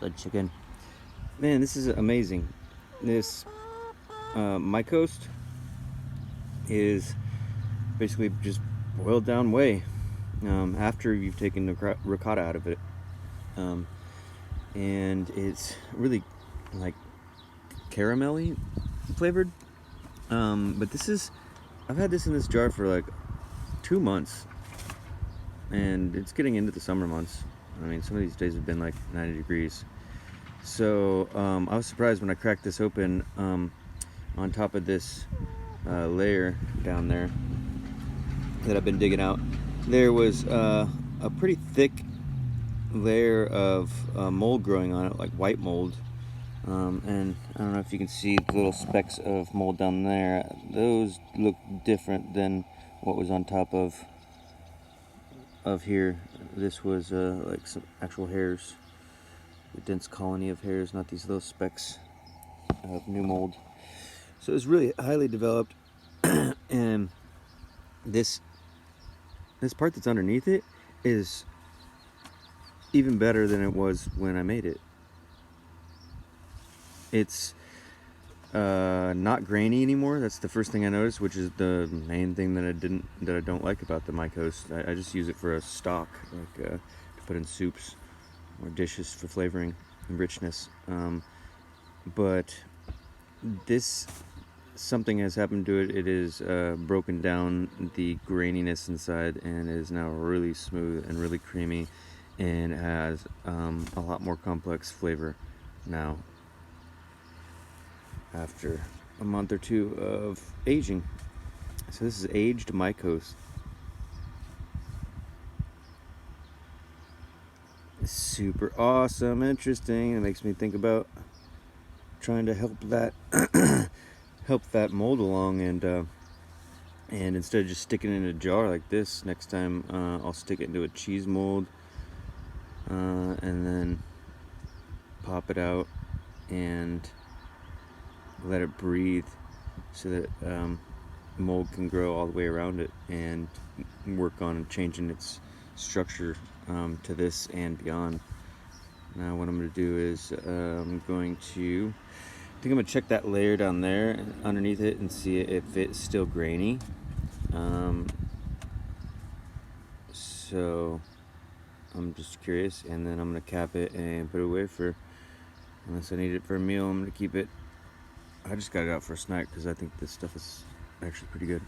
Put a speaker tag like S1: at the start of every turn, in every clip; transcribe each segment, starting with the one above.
S1: the chicken. Man, this is amazing. This Mycost is basically just boiled down whey after you've taken the ricotta out of it. And it's really like caramelly flavored. But I've had this in this jar for like 2 months, and it's getting into the summer months. I mean, some of these days have been like 90 degrees. So I was surprised when I cracked this open. On top of this layer down there that I've been digging out, there was a pretty thick layer of mold growing on it, like white mold. And I don't know if you can see the little specks of mold down there. Those look different than what was on top of here. This was like some actual hairs, a dense colony of hairs, not these little specks of new mold. So it's really highly developed. And this part that's underneath it is even better than it was when I made it. It's not grainy anymore. That's the first thing I noticed, which is the main thing that I don't like about the Mycost. I just use it for a stock, like to put in soups or dishes for flavoring and richness. But something has happened to it. It is broken down the graininess inside and is now really smooth and really creamy, and has a lot more complex flavor now after a month or two of aging. So this is aged Mycost. Super awesome, interesting. It makes me think about trying to help that mold along, and instead of just sticking it in a jar like this, next time I'll stick it into a cheese mold and then pop it out and let it breathe so that mold can grow all the way around it and work on changing its structure to this and beyond. Now what I'm going to do is I'm going to check that layer down there underneath it and see if it's still grainy. So I'm just curious, and then I'm going to cap it and put it away unless I need it for a meal. I'm going to keep it. I just got it out for a snack because I think this stuff is actually pretty good.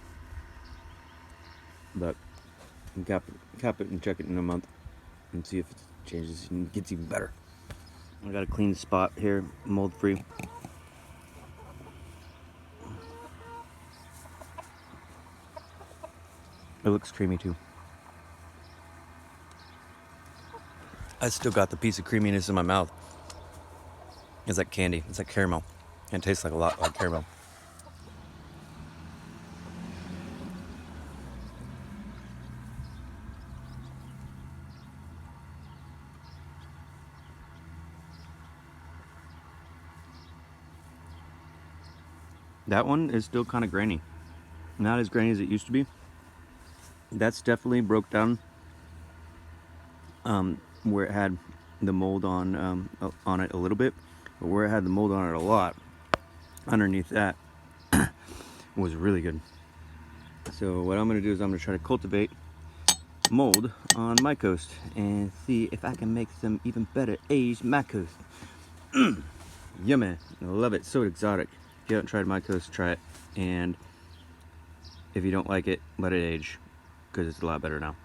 S1: But I can cap it and check it in a month and see if it changes and gets even better. I got a clean spot here, mold free. It looks creamy too. I still got the piece of creaminess in my mouth. It's like candy. It's like caramel. It tastes like a lot like caramel. That one is still kind of grainy. Not as grainy as it used to be. That's definitely broke down where it had the mold on it a little bit, but where it had the mold on it a lot, underneath that was really good. So what I'm going to do is I'm going to try to cultivate mold on Mycost and see if I can make some even better aged Mycost. Yummy. I love it. So exotic. If you haven't tried Mycost, try it. And if you don't like it, let it age, because it's a lot better now.